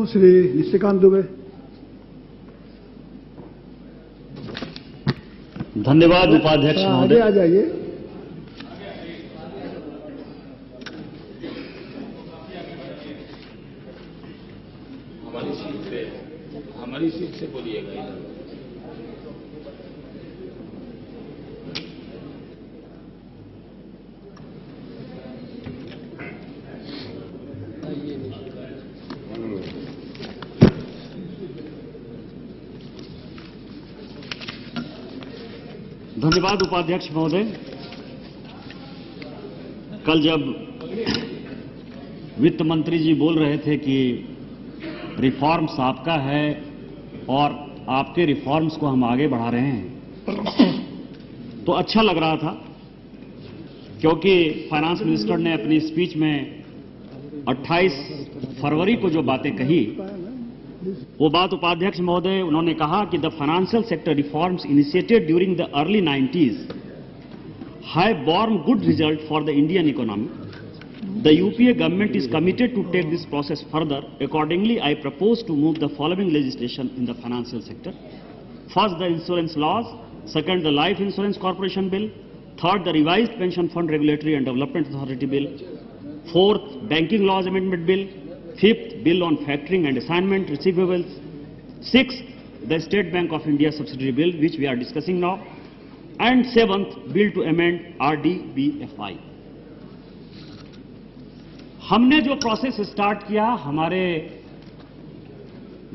श्री निशिकांत दुबे। धन्यवाद उपाध्यक्ष महोदय। आ जाइए। हमारी सीट से बोलिएगा। धन्यवाद उपाध्यक्ष महोदय। कल जब वित्त मंत्री जी बोल रहे थे कि रिफॉर्म्स आपका है और आपके रिफॉर्म्स को हम आगे बढ़ा रहे हैं, तो अच्छा लग रहा था, क्योंकि फाइनेंस मिनिस्टर ने अपनी स्पीच में 28 फरवरी को जो बातें कही, वो बात उपाध्यक्ष महोदय उन्होंने कहा कि the financial sector reforms initiated during the early 90s have borne good result for the Indian economy. The UPA government is committed to take this process further. Accordingly, I propose to move the following legislation in the financial sector. First, the insurance laws. Second, the Life Insurance Corporation Bill. Third, the revised Pension Fund Regulatory and Development Authority Bill. Fourth, Banking Laws Amendment Bill. Fifth, Bill on Factoring and Assignment Receivables. Sixth, the State Bank of India Subsidiary Bill, which we are discussing now. And seventh, Bill to amend RDBFI. हमने जो process start किया, हमारे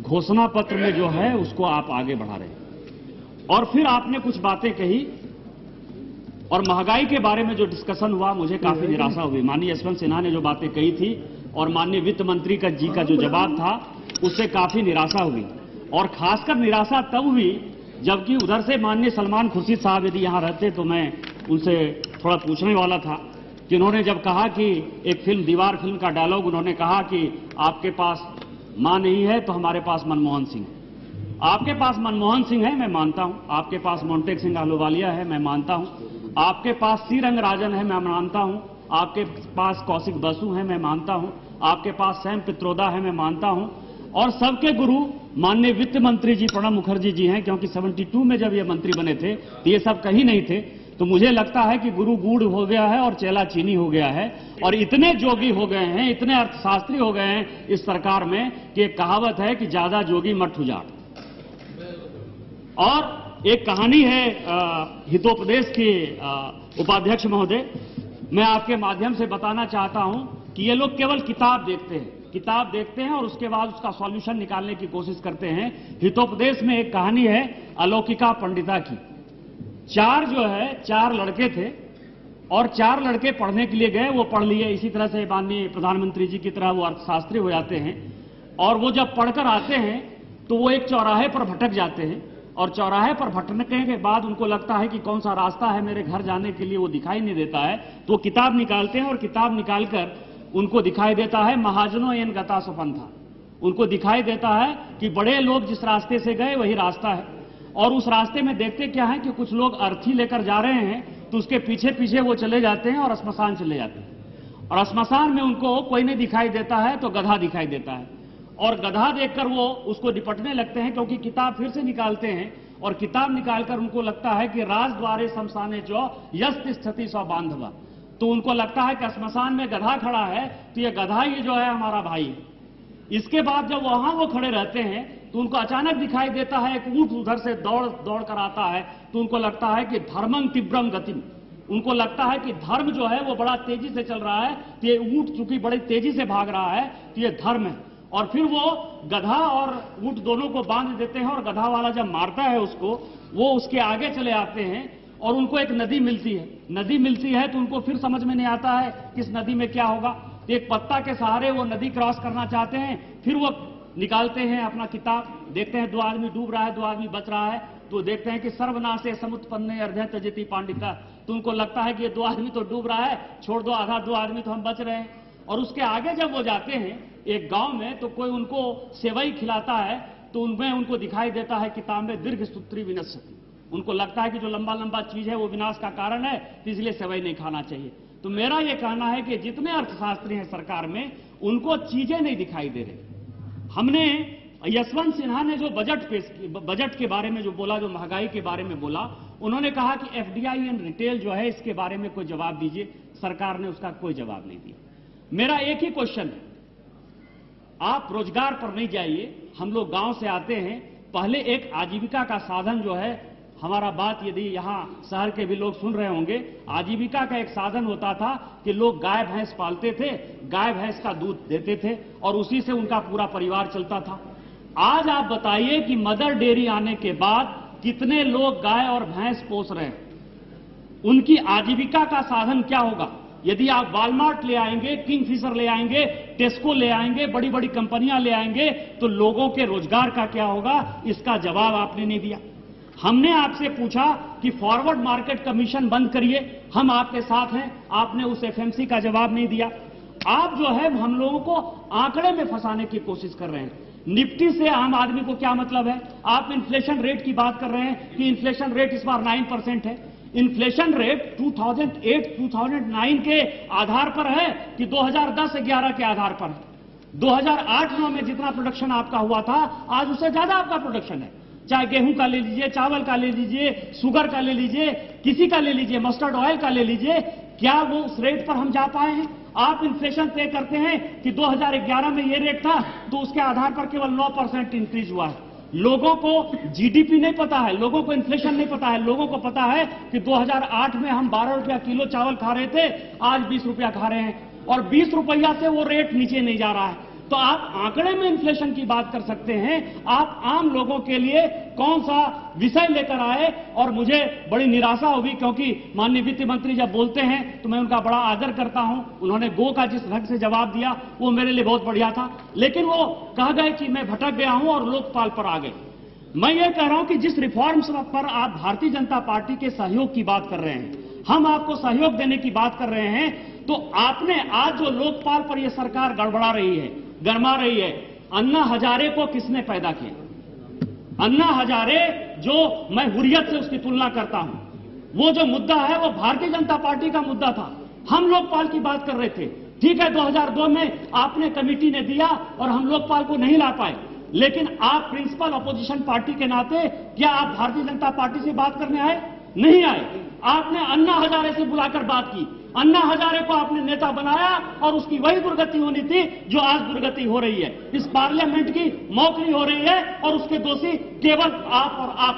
घोषणा पत्र में जो है उसको आप आगे बढ़ा रहे हैं। और फिर आपने कुछ बातें कही और महंगाई के बारे में जो डिस्कशन हुआ, मुझे काफी निराशा हुई। माननीय यशवंत सिन्हा ने जो बातें कही थी और माननीय वित्त मंत्री का जी का जो जवाब था, उससे काफी निराशा हुई। और खासकर निराशा तब हुई जबकि उधर से माननीय सलमान खुर्शीद साहब यदि यहां रहते तो मैं उनसे थोड़ा पूछने वाला था कि उन्होंने जब कहा कि एक फिल्म दीवार फिल्म का डायलॉग उन्होंने कहा कि आपके पास मां नहीं है तो हमारे पास मनमोहन सिंह। आपके पास मनमोहन सिंह है, मैं मानता हूं। आपके पास मोंटेक सिंह अहलूवालिया है, मैं मानता हूं। आपके पास सी रंगराजन है, मैं मानता हूं। आपके पास कौशिक बसु है, मैं मानता हूं। आपके पास सैम पित्रोदा है, मैं मानता हूं। और सबके गुरु माननीय वित्त मंत्री जी प्रणब मुखर्जी जी हैं, क्योंकि 72 में जब ये मंत्री बने थे तो ये सब कहीं नहीं थे। तो मुझे लगता है कि गुरु गूढ़ हो गया है और चेला चीनी हो गया है, और इतने जोगी हो गए हैं, इतने अर्थशास्त्री हो गए हैं इस सरकार में कि एक कहावत है कि ज्यादा जोगी मत उजाड़। और एक कहानी है हितोपदेश की, उपाध्यक्ष महोदय, मैं आपके माध्यम से बताना चाहता हूं कि ये लोग केवल किताब देखते हैं और उसके बाद उसका सॉल्यूशन निकालने की कोशिश करते हैं। हितोपदेश में एक कहानी है अलौकिका पंडिता की। चार लड़के थे और 4 लड़के पढ़ने के लिए गए, वो पढ़ लिए। इसी तरह से माननीय प्रधानमंत्री जी की तरह वो अर्थशास्त्री हो जाते हैं। और वो जब पढ़कर आते हैं तो वो एक चौराहे पर भटक जाते हैं, और चौराहे पर भटकने के बाद उनको लगता है कि कौन सा रास्ता है मेरे घर जाने के लिए, वो दिखाई नहीं देता है। तो किताब निकालते हैं और किताब निकालकर उनको दिखाई देता है महाजनो एन गता सुपंथा। उनको दिखाई देता है कि बड़े लोग जिस रास्ते से गए वही रास्ता है। और उस रास्ते में देखते क्या है कि कुछ लोग अर्थी लेकर जा रहे हैं, तो उसके पीछे पीछे वो चले जाते हैं और श्मशान चले जाते हैं। और श्मशान में उनको कोई नहीं दिखाई देता है तो गधा दिखाई देता है, और गधा देखकर वो उसको निपटने लगते हैं, क्योंकि किताब फिर से निकालते हैं। और किताब निकालकर उनको लगता है कि राजद्वारे शमशाने जो यस्त स्थिति सौ बांधवा। तो उनको लगता है कि श्मशान में गधा खड़ा है तो ये गधा ही जो है हमारा भाई है। इसके बाद जब वहां वो खड़े रहते हैं तो उनको अचानक दिखाई देता है एक ऊंट उधर से दौड़ कर आता है। तो उनको लगता है कि धर्मं तीव्रम गतिम। उनको लगता है कि धर्म जो है वो बड़ा तेजी से चल रहा है, तो ये ऊंट चूंकि बड़ी तेजी से भाग रहा है तो ये धर्म है। और फिर वो गधा और ऊंट दोनों को बांध देते हैं, और गधा वाला जब मारता है उसको, वो उसके आगे चले आते हैं और उनको एक नदी मिलती है। तो उनको फिर समझ में नहीं आता है कि इस नदी में क्या होगा। तो एक पत्ता के सहारे वो नदी क्रॉस करना चाहते हैं। फिर वो निकालते हैं अपना किताब, देखते हैं 2 आदमी डूब रहा है, 2 आदमी बच रहा है। तो देखते हैं कि सर्वनाशे समुत्पन्ने अर्धे त्यजति पांडिता। तो उनको लगता है कि ये 2 आदमी तो डूब रहा है, छोड़ दो, आधा 2 आदमी तो हम बच रहे हैं। और उसके आगे जब वो जाते हैं एक गांव में, तो कोई उनको सेवई खिलाता है, तो उनमें उनको दिखाई देता है किताब में दीर्घ सूत्री विनश्यति। उनको लगता है कि जो लंबा लंबा चीज है वो विनाश का कारण है, तो इसलिए सेवई नहीं खाना चाहिए। तो मेरा ये कहना है कि जितने अर्थशास्त्री हैं सरकार में, उनको चीजें नहीं दिखाई दे रही। हमने यशवंत सिन्हा ने जो बजट के बारे में जो बोला, जो महंगाई के बारे में बोला, उन्होंने कहा कि एफडीआई एंड रिटेल जो है इसके बारे में कोई जवाब दीजिए। सरकार ने उसका कोई जवाब नहीं दिया। मेरा एक ही क्वेश्चन है, आप रोजगार पर नहीं जाइए। हम लोग गांव से आते हैं, पहले एक आजीविका का साधन जो है, हमारा बात यदि यहां शहर के भी लोग सुन रहे होंगे, आजीविका का एक साधन होता था कि लोग गाय भैंस पालते थे, गाय भैंस का दूध देते थे और उसी से उनका पूरा परिवार चलता था। आज आप बताइए कि मदर डेयरी आने के बाद कितने लोग गाय और भैंस पोस रहे हैं, उनकी आजीविका का साधन क्या होगा? यदि आप वॉलमार्ट ले आएंगे, किंगफिशर ले आएंगे, टेस्को ले आएंगे, बड़ी बड़ी कंपनियां ले आएंगे, तो लोगों के रोजगार का क्या होगा? इसका जवाब आपने नहीं दिया। हमने आपसे पूछा कि फॉरवर्ड मार्केट कमीशन बंद करिए, हम आपके साथ हैं, आपने उस एफएमसी का जवाब नहीं दिया। आप जो है हम लोगों को आंकड़े में फंसाने की कोशिश कर रहे हैं। निफ्टी से आम आदमी को क्या मतलब है? आप इन्फ्लेशन रेट की बात कर रहे हैं कि इन्फ्लेशन रेट इस बार 9% है। इन्फ्लेशन रेट 2008-2009 के आधार पर है कि 2010-11 के आधार पर है। 2008-9 में जितना प्रोडक्शन आपका हुआ था, आज उससे ज्यादा आपका प्रोडक्शन है। चाहे गेहूं का ले लीजिए, चावल का ले लीजिए, शुगर का ले लीजिए, किसी का ले लीजिए, मस्टर्ड ऑयल का ले लीजिए, क्या वो उस रेट पर हम जा पाए हैं? आप इन्फ्लेशन तय करते हैं कि 2011 में ये रेट था, तो उसके आधार पर केवल 9% इंक्रीज हुआ है। लोगों को जीडीपी नहीं पता है, लोगों को इन्फ्लेशन नहीं पता है। लोगों को पता है कि 2008 में हम 12 रुपया किलो चावल खा रहे थे, आज 20 रुपया खा रहे हैं और 20 रुपया से वो रेट नीचे नहीं जा रहा है। तो आप आंकड़े में इन्फ्लेशन की बात कर सकते हैं, आप आम लोगों के लिए कौन सा विषय लेकर आए? और मुझे बड़ी निराशा होगी, क्योंकि माननीय वित्त मंत्री जब बोलते हैं तो मैं उनका बड़ा आदर करता हूं। उन्होंने गो का जिस ढंग से जवाब दिया वो मेरे लिए बहुत बढ़िया था, लेकिन वो कह गए कि मैं भटक गया हूं और लोकपाल पर आ गए। मैं ये कह रहा हूं कि जिस रिफॉर्म्स पर आप भारतीय जनता पार्टी के सहयोग की बात कर रहे हैं, हम आपको सहयोग देने की बात कर रहे हैं, तो आपने आज जो लोकपाल पर यह सरकार गड़बड़ा रही है, गरमा रही है, अन्ना हजारे को किसने पैदा किया? अन्ना हजारे जो मैं हुर्रियत से उसकी तुलना करता हूं, वो जो मुद्दा है वो भारतीय जनता पार्टी का मुद्दा था। हम लोकपाल की बात कर रहे थे। ठीक है, 2002 में आपने कमेटी ने दिया और हम लोकपाल को नहीं ला पाए, लेकिन आप प्रिंसिपल अपोजिशन पार्टी के नाते क्या आप भारतीय जनता पार्टी से बात करने आए? नहीं आए। आपने अन्ना हजारे से बुलाकर बात की। अन्ना हजारे को आपने नेता बनाया और उसकी वही दुर्गति होनी थी जो आज दुर्गति हो रही है। इस पार्लियामेंट की मौखरी हो रही है और उसके दोषी केवल आप और आप।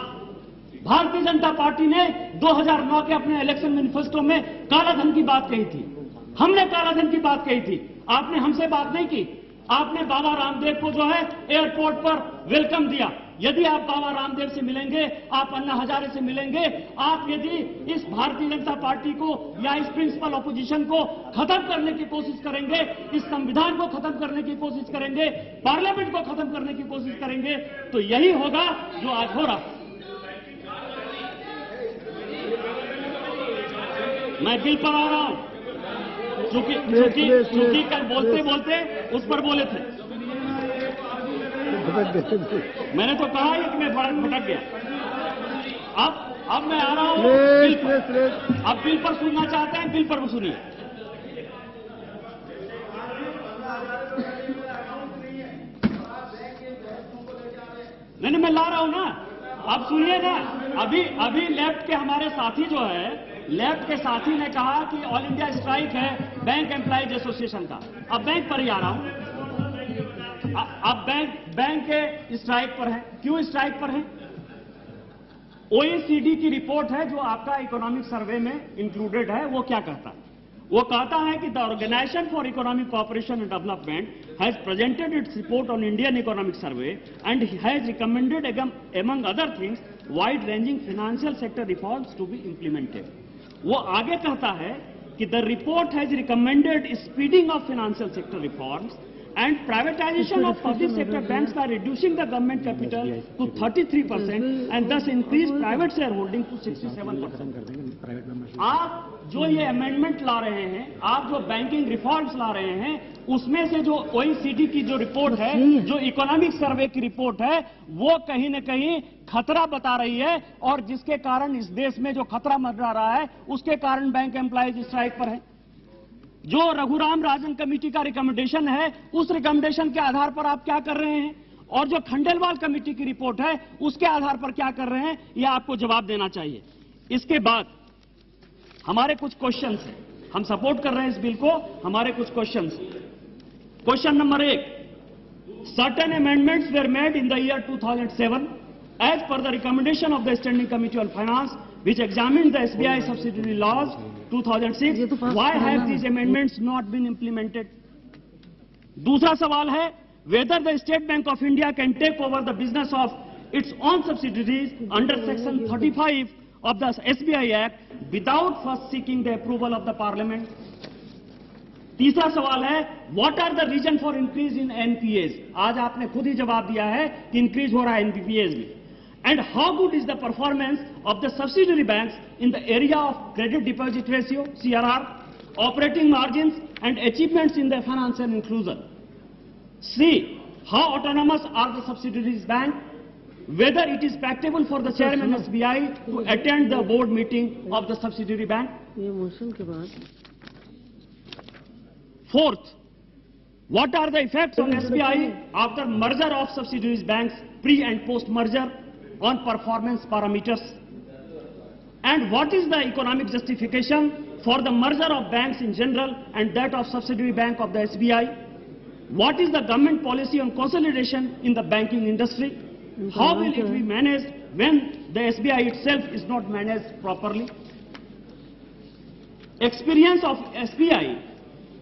भारतीय जनता पार्टी ने 2009 के अपने इलेक्शन मैनिफेस्टो में कालाधन की बात कही थी, हमने कालाधन की बात कही थी, आपने हमसे बात नहीं की। आपने बाबा रामदेव को जो है एयरपोर्ट पर वेलकम दिया। यदि आप बाबा रामदेव से मिलेंगे, आप अन्ना हजारे से मिलेंगे, आप यदि इस भारतीय जनता पार्टी को या इस प्रिंसिपल ऑपोजिशन को खत्म करने की कोशिश करेंगे, इस संविधान को खत्म करने की कोशिश करेंगे, पार्लियामेंट को खत्म करने की कोशिश करेंगे, तो यही होगा जो आज हो रहा। मैं बिल पर आ रहा हूं, चूंकि कल बोलते बोलते उस पर बोले थे। मैंने तो कहा ही कि मैं भटक गया। अब मैं आ रहा हूं बिल पर। अब बिल पर सुनना चाहते हैं, बिल पर सुनिए। नहीं, मैं ला रहा हूं ना, अब सुनिए ना। अभी लेफ्ट के हमारे साथी जो है, लेफ्ट के साथी ने कहा कि ऑल इंडिया स्ट्राइक है बैंक एम्प्लॉइज एसोसिएशन का। अब बैंक पर ही आ रहा हूं। अब बैंक के स्ट्राइक पर है। क्यों स्ट्राइक पर है? ओईसीडी की रिपोर्ट है जो आपका इकोनॉमिक सर्वे में इंक्लूडेड है। वो क्या कहता है? वो कहता है कि the organisation for economic cooperation and development has presented its report on Indian economic survey and has recommended among other things wide ranging financial sector reforms to be implemented. वो आगे कहता है कि the report has recommended speeding of financial sector reforms and privatization of public sector banks by reducing the government capital to 33% and thus increase private shareholding to 67%. आप जो ये amendment ला रहे हैं, आप जो बैंकिंग रिफॉर्म्स ला रहे हैं, उसमें से जो ओईसीडी की जो रिपोर्ट है, जो इकोनॉमिक सर्वे की रिपोर्ट है, वो कहीं न कहीं खतरा बता रही है और जिसके कारण इस देश में जो खतरा मंडरा रहा है, उसके कारण बैंक एम्प्लॉइज स्ट्राइक पर है। जो रघुराम राजन कमेटी का रिकमेंडेशन है, उस रिकमेंडेशन के आधार पर आप क्या कर रहे हैं, और जो खंडेलवाल कमेटी की रिपोर्ट है उसके आधार पर क्या कर रहे हैं, यह आपको जवाब देना चाहिए। इसके बाद हमारे कुछ क्वेश्चंस हैं, हम सपोर्ट कर रहे हैं इस बिल को, हमारे कुछ questions. Question number 1, certain amendments were made in the year 2007 as per the recommendation of the standing committee on finance which examined the SBI subsidiary laws 2006. Why have these amendments not been implemented? दूसरा सवाल है, whether the State Bank of India can take over the business of its own subsidiaries under Section 35 of the SBI Act without first seeking the approval of the Parliament. तीसरा सवाल है, what are the reason for increase in NPAs? आज आपने खुद ही जवाब दिया है कि इंक्रीज हो रहा है NPAs में. And how good is the performance of the subsidiary banks in the area of credit deposit ratio, CRR, operating margins and achievements in the financial inclusion? C, how autonomous are the subsidiaries bank? Whether it is practicable for the chairman SBI to attend the board meeting of the subsidiary bank? Fourth, what are the effects on SBI after merger of subsidiaries banks pre and post merger on performance parameters? And what is the economic justification for the merger of banks in general and that of subsidiary bank of the SBI? What is the government policy on consolidation in the banking industry? How will it be managed when the SBI itself is not managed properly? Experience of SBI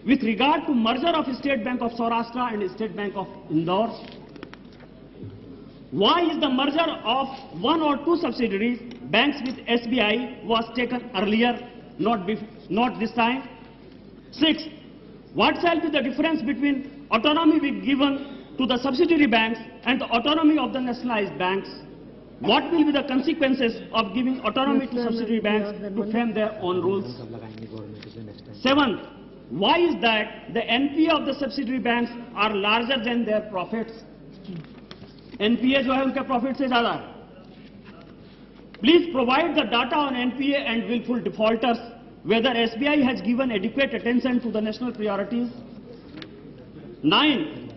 with regard to merger of State Bank of Saurashtra and State Bank of Indore. Why is the merger of one or two subsidiaries banks with SBI was taken earlier, not this time? 6. What shall be the difference between autonomy being given to the subsidiary banks and the autonomy of the nationalized banks? What will be the consequences of giving autonomy to subsidiary banks to frame their own rules? 7. Why is that the NPA of the subsidiary banks are larger than their profits? NPA जो है उनके profit से ज्यादा है. Please provide the data on NPA and willful defaulters, whether SBI has given adequate attention to the national priorities. 9.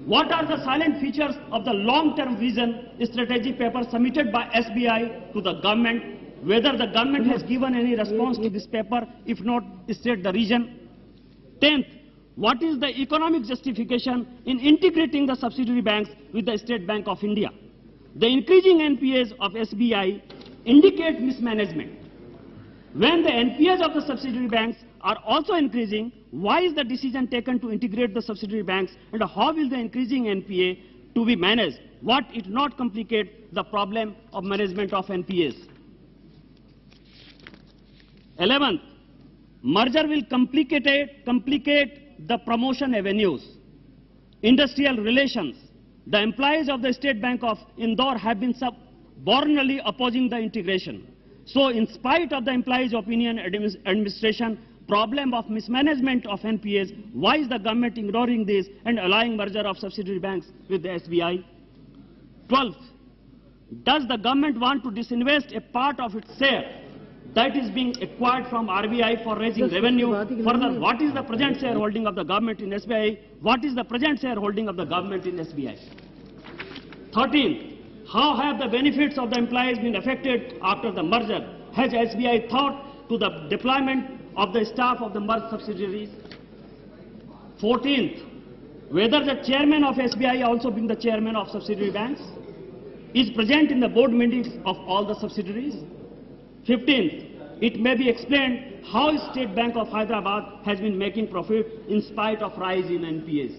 What are the silent features of the long-term vision strategy paper submitted by SBI to the government? Whether the government has given any response to this paper, if not, state the reason. 10th, what is the economic justification in integrating the subsidiary banks with the State Bank of India? The increasing NPAs of SBI indicate mismanagement. When the NPAs of the subsidiary banks are also increasing, why is the decision taken to integrate the subsidiary banks, and how will the increasing NPA to be managed? What it not complicate the problem of management of NPAs? 11th, merger will complicate the promotion avenues, industrial relations. The employees of the State Bank of Indore have been stubbornly opposing the integration. So, in spite of the employees' opinion, administration problem of mismanagement of NPAs, why is the government ignoring this and allowing merger of subsidiary banks with the SBI? 12th, does the government want to disinvest a part of its share that is being acquired from RBI for raising revenue? Further, what is the present shareholding of the government in SBI? What is the present shareholding of the government in SBI? 13. How have the benefits of the employees been affected after the merger? Has SBI thought to the deployment of the staff of the merged subsidiaries? 14th, whether the chairman of SBI also being the chairman of subsidiary banks is present in the board meetings of all the subsidiaries? 15th, it may be explained how State Bank of Hyderabad has been making profit in spite of rise in NPAs.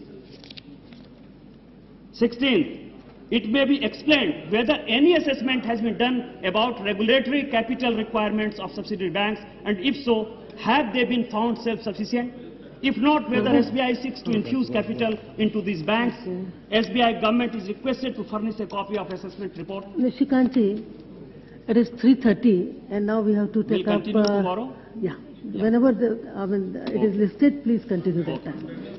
16th, it may be explained whether any assessment has been done about regulatory capital requirements of subsidiary banks, and if so, have they been found self-sufficient? If not, whether SBI seeks to infuse capital into these banks. SBI government is requested to furnish a copy of assessment report. Nishikantji, it is 3:30 and now we have to take we'll up... continue tomorrow? Yeah. Whenever it is listed, please continue that time.